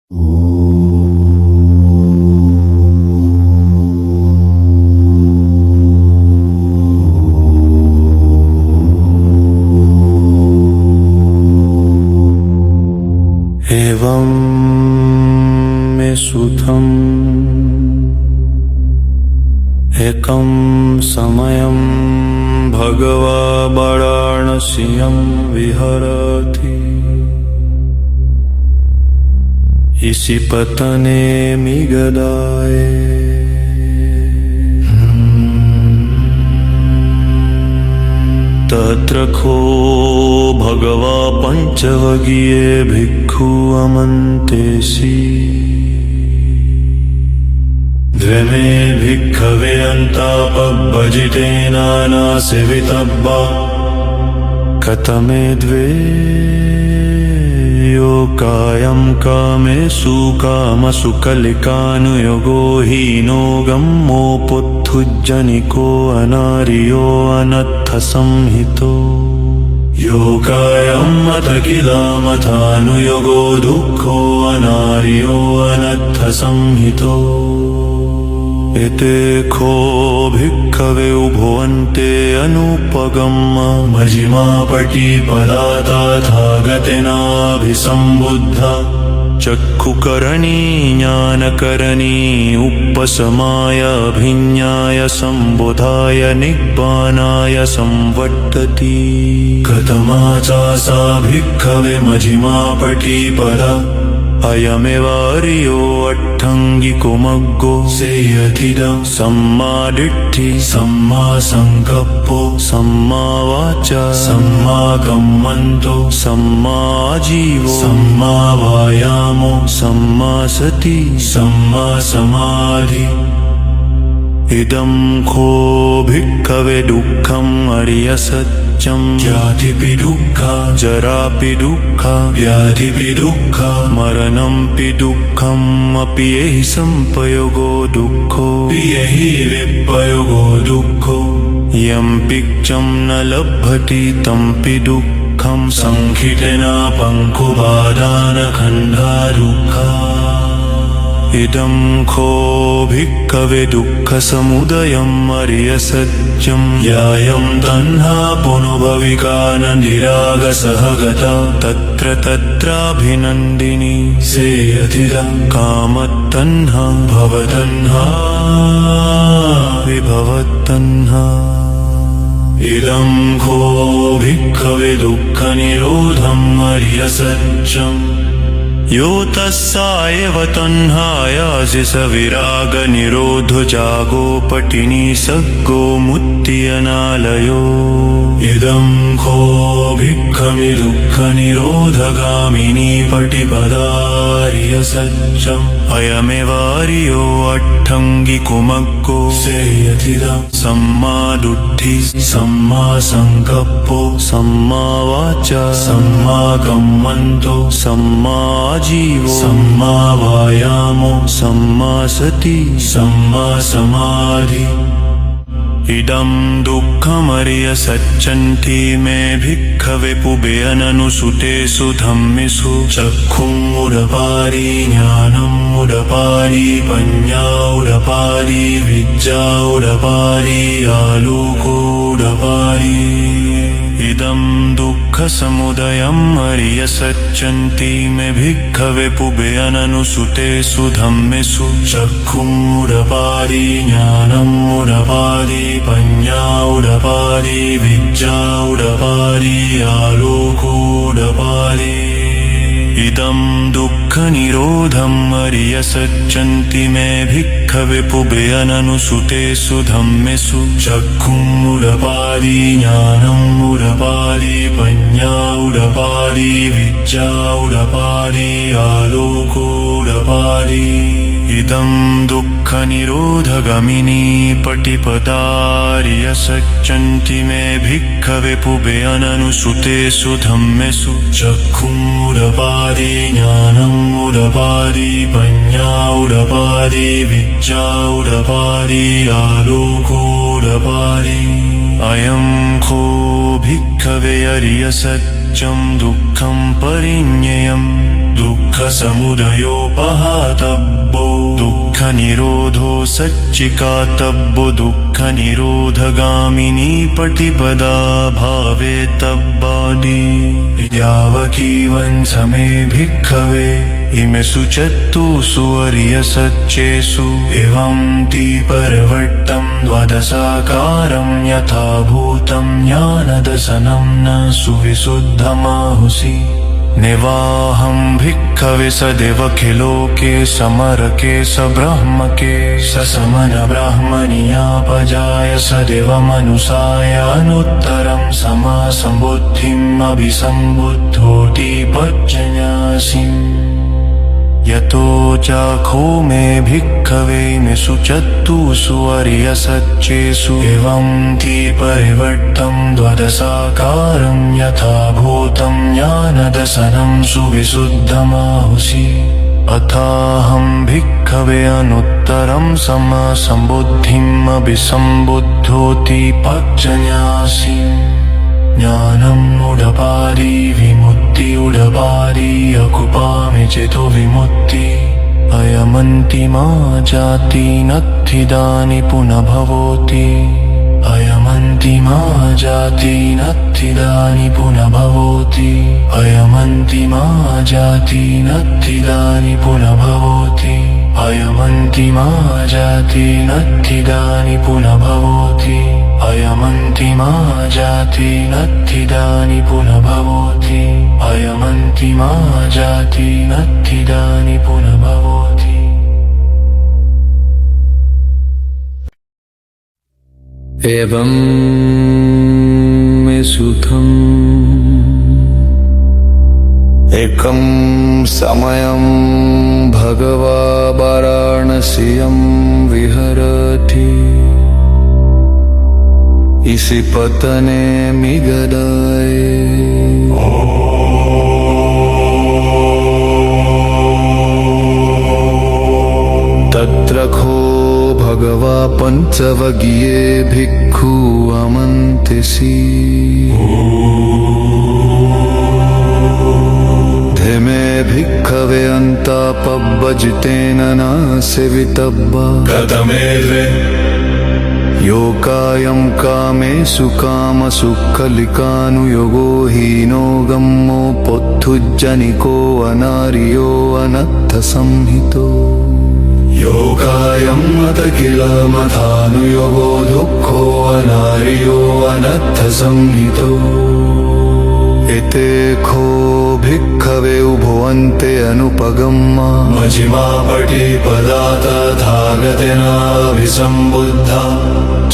एवं मे सुतं एकं समयं भगवा वाराणस्यां विहरति। इसिपतने मिगदाय तत्र खो भगवा पंचवगिये भिक्खु अमन्तेसि। द्वे मे भिक्खवे अन्तापभजिते नानासेवितब्बा। कतमे द्वे यो कायं कामेषु कामसु कलिकानुयोगो हीनो गम्मो पुत्थुजनिको अनार्यो अनत्थसंहितो। यो कायं अथ किलामथानुयोगो दुःखो अनार्यो अनत्थसंहितो। एते खो भिक्खवे उभवन्ते अनुपगम्म मजिमापटिपदा तथागतेनाभिसम्बुद्धा। चक्षुकरणी ज्ञानकरणी उपशमाय अभिज्ञाय सम्बोधाय निब्बानाय संवर्तति। कथमाचासा भिक्खवे मजिमापटिपदा। अयमेवार्यो अट्ठङ्गिको मग्गो सेयथिदं। सम्मा दिट्ठि सम्मा संकप्पो सम्मा वाचा सम्मा कम्मन्तो सम्मा आजीवो सम्मा वायामो सम्मा सति सम्मा समाधि। इदं खो भिक्खवे दुःखम् अर्यसत्यम्। जातिपि दुःखा जरापि दुःखा व्याधिपि दुःखा मरणंपि दुःखम्। अपि यहि संपयोगो दुःखो यहि विपयोगो दुःखो। यं पिच्चं न लभति तंपि दुःखं। संखितेन पङ्कुबादानखण्डा दुःखा। इदं खो भिक्खवे दुःखसमुदयम् अर्यसत्यम्। यायं तन्हा पुनर्भविका न निरागसहगता। तत्र तत्राभिनन्दिनी सेयथिदं। कामतन्हा भवतन्हा विभवतन्हा। इदं खो भिक्खवे दुःखनिरोधम् अर्यसत्यम्। यो तस्सायव तन्हायासि स विरागनिरोधो जागोपटिनी सग्गो मुक्त्यनालयो। इदं खो भिक्खवे दुःखनिरोधगामिनी पटिपदार्यसत्यम्। अयमेवार्यो अट्ठङ्गिको मग्गो सेयथिदं। सम्मा दुट्ठि सम्मा संकप्पो सम्मा वाचा सम्मा कम्मन्तो सम्मा आजीवो सम्मा वायामो सम्मा सति सम्मा समाधि। इदं दुःखमर्यसत्यन्ति मे भिक्खवे पुबेऽननुसुतेषु धम्मेषु। चक्षुमुदपादि ज्ञानमुदपादि पञ्चामुदपादि विद्यामुदपादि आलोकोदपादि। इदं दुःखसमुदयम् अर्यसत्यन्ति मे भिक्खवे पुबेऽननुसुतेषु धम्मेषु। चक्षुमुदपादि ज्ञानमुदपादि पञ्चामुदपादि विद्यामुदपादि आलोकोदपादि। इदं दुःखनिरोधम् अर्यसत्यन्ति मे भिक्खवे पुबेऽननुसुतेषु धम्मेषु। चक्षुमुदपादि ज्ञानमुदपादि पञ्चामुदपादि विद्यामुदपादि आलोकोदपादि। इदं दुःखनिरोधगामिनी पटिपदार्यसत्यन्ति मे भिक्खवे पुबेऽननुसुतेषु धम्मेषु। चक्षुमुदपादि ज्ञानमुदपादि पञ्चामुदपादि विद्यामुदपादि आलोकोदपादि। अयं खो भिक्खवे अर्यसत्यम्। सत्यं दुःखं परिज्ञेयम् दुःखसमुदयोपहातव्यो दुःखनिरोधो सच्चिकातव्यो दुःखनिरोधगामिनी पटिपदा भावेतव्यादि यावकीवं समे भिक्खवे इमेषु चत्तुषु अर्यसच्चेषु एवं ति परवर्तं द्वादशाकारं यथा भूतं ज्ञानदर्शनं न सुविशुद्धमाहुषि नेवाहं भिक्खवे सदैवखिलोके समरके सब्रह्मके ससमन ब्राह्मणीयापजाय सदैव मनुषाय अनुत्तरं समासम्बुद्धिम् अभिसम्बुद्धोति पज्जन्यासिम् यतो चाखो मे भिक्खवे मेषु चत्तुषु अर्यसच्चेषु एवं ति परिवर्तं द्वादशाकारं यथा भूतं ज्ञानदर्शनं सुविशुद्धमाहुषि अथाहं भिक्खवे अनुत्तरं समासम्बुद्धिम् अभिसम्बुद्धोति पज्जन्यासि ज्ञानम् उडपादि विमुक्ति उडपादि अकुपामि चेतो विमुक्ति अयमन्तिमा जाति नत्थिदानि पुनः भवति अयमन्तिमा जाति नत्थिदानि पुनः भवति अयमन्तिमा जाति नत्थिदानि पुनः भवति अयमन्तिमा जाति नत्थिदानि पुनः भवति अयमन्तिमा जाति नत्थिदानि पुनः भवति अयमन्तिमा जाति नत्थिदानि पुनः भवति। एवं मे सुखम् एकं समयं भगवा वाराणस्यां विहरति इसी पतने मिगदाय तत्र खो भगवा पंचवगिये भिक्खु अमन्तिसि धीमे भिक्खवे अन्तापब्बजितेन न सेवितव्या कथमेद्वे योगायं कामेषु कामसुखलिकानुयोगो हीनो गम्मो पोद्धुज्जनिको अनार्यो अनर्थसंहितो योगायं मत किल मथानुयोगो दुःखो अनार्यो अनर्थसंहितो एते खो भिक्खवे उभवन्ते अनुपगम्मा मजिमा पटिपदा तथागतेनाभिसम्बुद्धा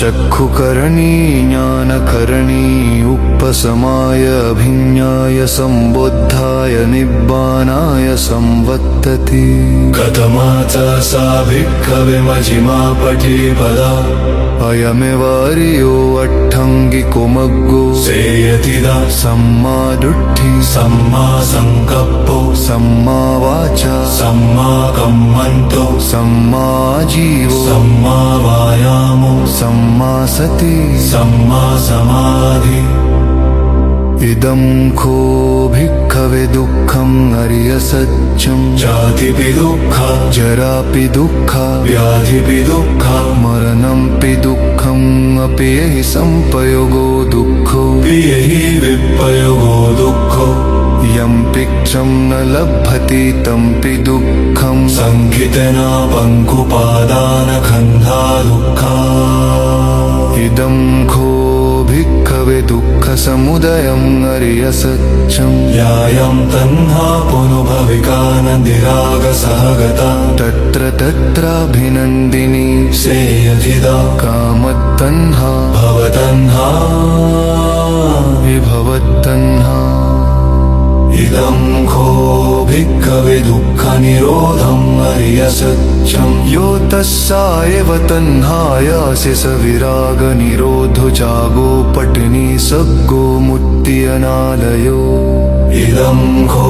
चक्षुकरणी ज्ञानकरणी उपशमाय अभिज्ञाय सम्बुद्धाय निब्बानाय संवत्तति कथमाच सा भिक्खवे मजिमा पटिपदा अयमेवार्यो अट्ठङ्गिको मग्गो सेयतिदा सम्मा दुट्ठी सम्मा संकप्पो सम्मा वाचा सम्मा कम्मन्तो सम्मा जीवो सम्मा वायामो सम्मा सति सम्मा समाधि इदं खो भिक्खवे दुःखं अर्यसत्यं जातिपि दुःखा जरापि दुःखा व्याधिपि दुःखा मरणंपि दुःखं अपि यहि संपयोगो दुःखो यहि विपयोगो दुःखो यं पिक्षं न लभति तंपि दुःखं संखितना पङ्कुपादानखन्धा दुःखा इदं खो भिक्खवे दुःखसमुदयं अर्यसत्यं यायं तन्हा पुनभविकानन्दिरागसहगता तत्र तत्राभिनन्दिनी सेयथिदा कामत्तन्हा भवतन्हा विभवत्तन्हा इदं खो भिक्खवे दुःखनिरोधं अर्यसत्यम् यो तस्सा एव तन्हायासि स विरागनिरोधो जागो पट्नी सग्गो मुक्त्यनालयो इदं खो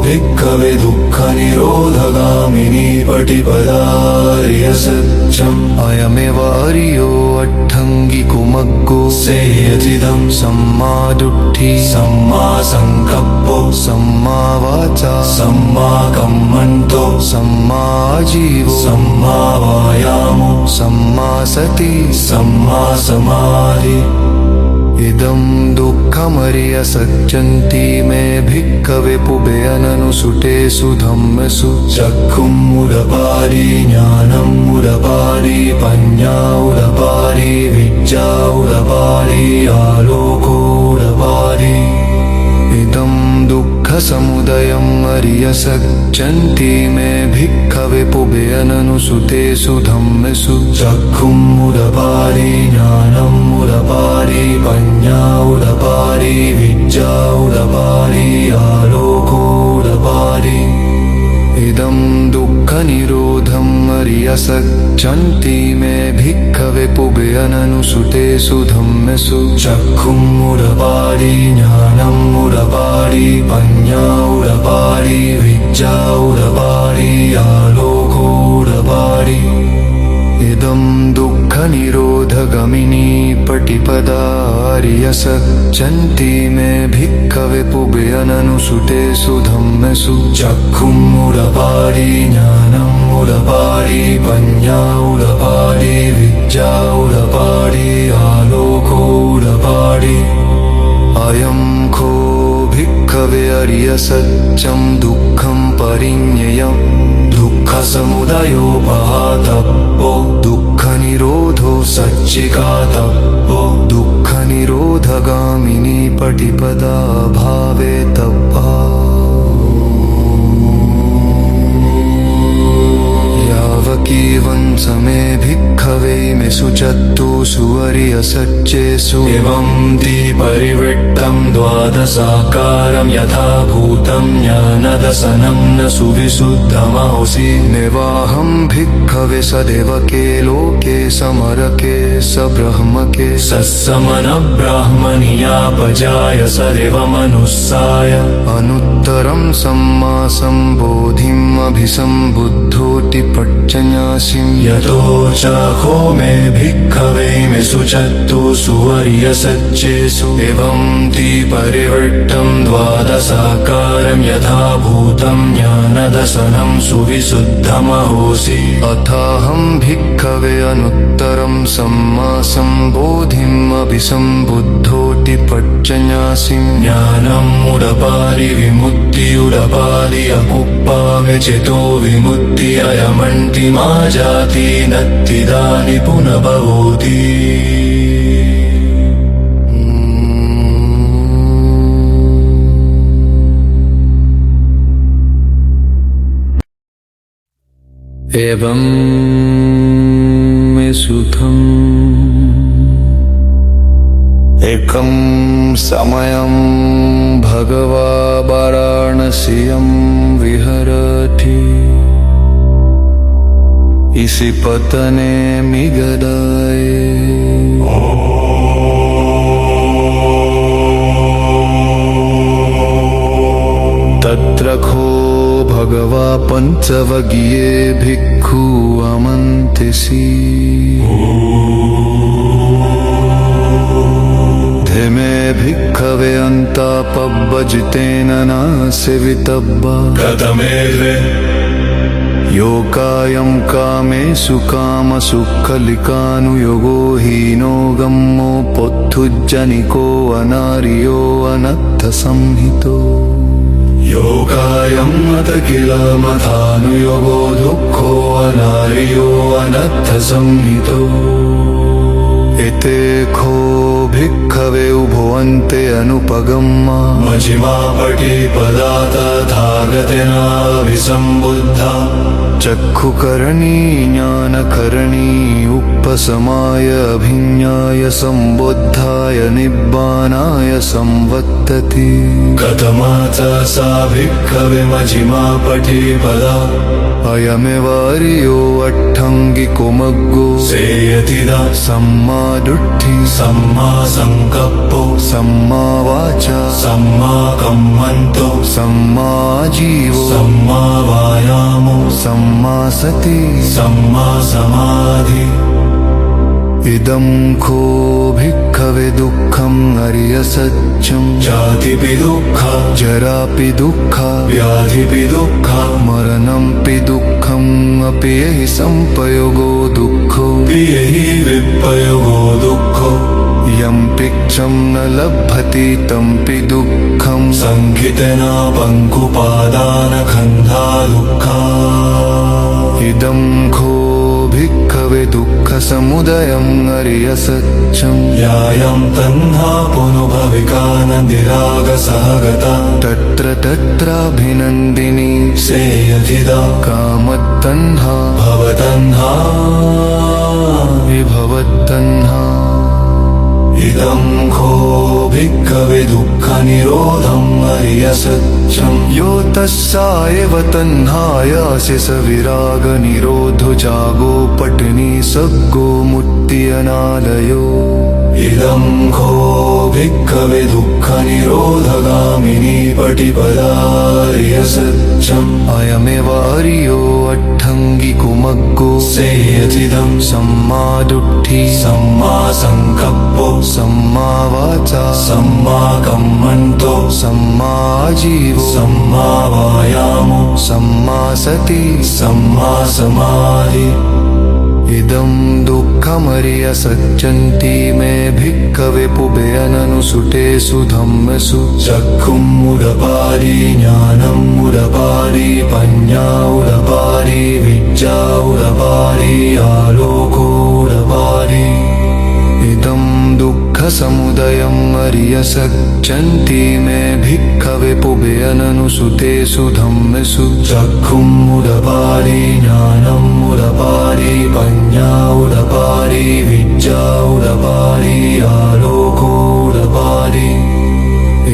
भिक्खवे दुःखनिरोधगामिनी पटिपदार्यसत्यम् अयमेव आर्यो अट्ठङ्गिको मग्गो सेयचिदं सम्मादुट्ठी सम्मा संकप्पो सम्मा वाचा सम्मा कम्मन्तो सम्मा आजीवो सम्मा वायामो सम्मा सति सम्मा समाधि इदं दुःखमर्यसत्यन्ति मे भिक्खवे पुबेऽननुसुतेषु धम्मेषु चक्षुमुदपादि ज्ञानमुदपादि पञ्चामुदपादि विद्यामुदपादि आलोकोदपादि इदं दुःखसमुदयम् अर्यसत्यन्ति मे भिक्खवे पुबेऽननुसुतेषु धम्मेषु चक्षुमुदपादि ज्ञानमुदपादि पञ्चामुदपादि विद्यामुदपादि आलोकोदपादि इदं दुःखनिरोधम् अर्यसत्यन्ति मे भिक्खवे पुबेऽननुसुतेषु धम्मेषु चक्षुमुदपादि ज्ञानमुदपादि पञ्चामुदपादि विद्यामुदपादि आलोकोदपादि इदं दुःखनिरोधगमिनी पटिपदा अर्यसत्यन्ति मे भिक्खवे पुबेऽननुसुतेषु धम्मेषु चक्षुमुदपादि ज्ञानमुदपादि पञ्चामुदपादि विद्यामुदपादि आलोकोदपादि अयं खो भिक्खवे अर्यसत्यं दुःखं परिज्ञेयम् दुःखसमुदयोपहातप्पो दुःखनिरोधो सच्चिकातप्पो दुःखनिरोधगामिनी पटिपदा भावे तप्पा यावकीवं समे भिक्खवे मे शुचत्तुषु अर्यसत्येषु एवं ति परिवृत्तं द्वादशाकारं यथा भूतं ज्ञानदशनं न सुविशुद्धमहोसि नेवाहं भिक्खवे सदेवके लोके समरके सब्रह्मके सत्समन ब्राह्मणीयापजाय सदेवमनुस्साय अनुत्तरं सम्मा सम्बोधिम् अभिसम्बुद्धोति पट्टन्यासिं यतो चाखो मे भिक्खवे मे शुचत्तुषु अर्यसत्येषु एवं ति परिवृत्तं द्वादशाकारं यथा भूतं ज्ञानदशनं सुविशुद्धमहोसि अथाहं भिक्खवे अनुत्तरं सम्मा सम्बोधिम् अभिसम्बुद्धोति पट्टन्यासिं ज्ञानमुदपादि विमुक्तियुदपादि अपुप्पावे चितो विमुक्ति अयमन्ति मा जाति नत्तिदानि पुनः भवति एवं मे सुखम् एकं समयं भगवा वाराणस्यां विहरति इसी पतने मिगदाये तत्र खो भगवा पञ्चवगिये भिक्खु अमन्तिसि धीमे भिक्खवे अन्तापब्बजितेन नासेवितब्बा कथमेर्वे योगायं कामेषु कामसुखलिकानुयोगो हीनो गम्मो पोद्धुज्जनिको अनार्यो अनर्थसंहितो योगायं मत किल मथानुयोगो दुःखो अनार्यो अनर्थसंहितो एते खो भिक्खवे उभवन्ते अनुपगम्मा मजिमा पटिपदा तथागतेनाभिसम्बुद्धा चक्षुकरणी ज्ञानकरणी उपशमाय अभिज्ञाय संबोधाय निब्बानाय संवत्तति कथमाचा सा भिक्खवे मजिमा पठि पदा अयमेवार्यो अट्ठङ्गिको मग्गो सेयतिदा सम्मा दुट्ठी सम्मा संकप्पो सम्मा वाचा सम्मा कम्मन्तो सम्मा जीवो सम्मा वायामो सम्मा सति सम्मा समाधि इदं खो भिक्खवे दुःखं अर्यसत्यं जातिपि दुःखा जरापि दुःखा व्याधिपि दुःखा मरणंपि दुःखम् अपि यहि संपयोगो दुःखो पियहि विपयोगो दुःखो यं पिक्षं न लभति तंपि दुःखं संखितना पङ्कुपादानखन्धा दुःखा इदं खो भिक्खवे दुःखसमुदयं अर्यसत्यं यायं तन्हा पुनभविकानन्दिरागसहगता तत्र तत्राभिनन्दिनी सेयथिदा कामत्तन्हा भवतन्हा विभवत्तन्हा इदं खो भिक्खवे दुःखनिरोधम् अर्यसत्यम् यो तस्सा एव तन्हायासि स विरागनिरोधो जागो पट्नी सग्गो मुक्ति अनालयो इदं खो भिक्खवे दुःखनिरोधगामिनी पटिपदार्यसत्यम् अयमेवार्यो अट्ठङ्गिको मग्गो सेयथिदं सम्मा दुट्ठी सम्मा संकप्पो सम्मा वाचा सम्मा कम्मन्तो सम्मा जीवो सम्मा वायामो सम्मा सति सम्मा समाधि इदं दुःखमर्यसत्यन्ति मे भिक्खवे पुबेऽननुसुतेषु धम्मसु चक्षुमुदपारि ज्ञानमुदपारि पञ्ञाउदपारि विद्याउदपारि आलोकोदपारि इदं दुःखसमुदयं अर्यसत्यन्ति मे भिक्खवे पुबेऽननुसुतेषु धम्मसु चक्षुमुदपारि ज्ञानमुदपारि पञ्ञाउदपारि विद्याउदपारि आलोकोदपारि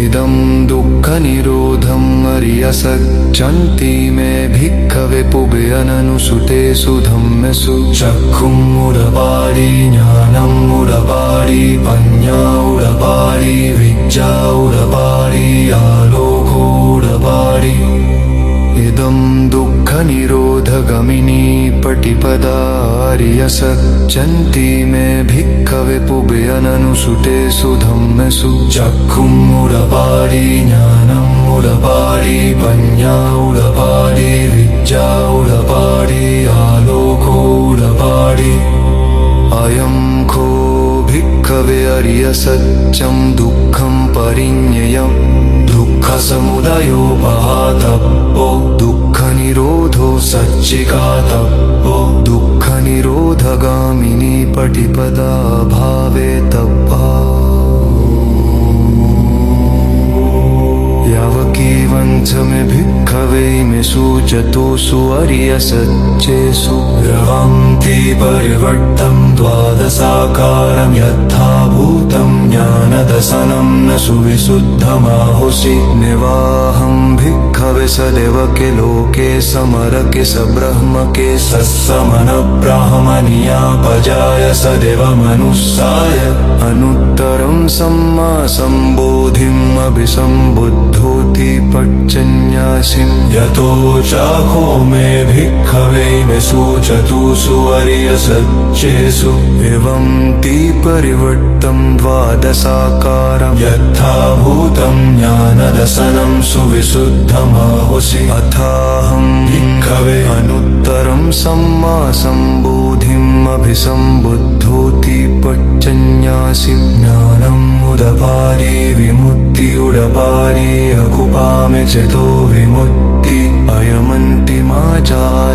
इदं दुःखनिरोधं अर्यसत्यन्ति मे भिक्खवे पुबेऽननुसुतेषु धम्मसु चक्षुमुदपारि ज्ञानमुदपारि पञ्ञाउदपारि विद्याउदपारि आलोकोदपारि इदं दुःखनिरोधगमिनी पटिपदार्यसत्यन्ति मे भिक्खवे पुबेऽननुसुतेषु धम्मसु चक्षुमुदपारि ज्ञानमुदपारि पञ्ञाउदपारि विद्याउदपारि आलोकोदपारि अयं खो भिक्खवे अर्यसत्यं दुःखं परिज्ञेयं दुःखसमुदयोपहातप्पो दुःखनिरोधो सच्चिकातप्पो दुःखनिरोधगामिनी पटिपदा भावे तप्पा यावकीवञ्च मे भिक्खवे मे सुचतोषु अर्यसत्येषु रवन्ति परिवर्तं द्वादशाकारं यथाभूतं ज्ञानदशनं न सुविशुद्धमाहुषि निवाहं भिक्खवे सदेवके लोके समरके सब्रह्म के सत्समन ब्राह्मणियापजाय सदेव मनुष्याय अनुत्तरं सम्मा सम्बोधिम् अभिसम्बुद्धोति पच्चन्यासिम् यतो चाखो मे भिक्खवे मे सुचतुषु अर्यसत्येषु एवं ति परिवर्तं द्वादशाकारं यथाभूतं ज्ञानदशनं सुविशुद्धमाहुषि अथाहं भिक्खवे अनुत्तरं सम्मा सम्बोधिम् अभिसम्बुद्धोति पच्चन्यासिम् ज्ञानमुदपारि विमुक्तियुदपारि अकुपामे चेतो विमुक्ति अयमन्तिमाचार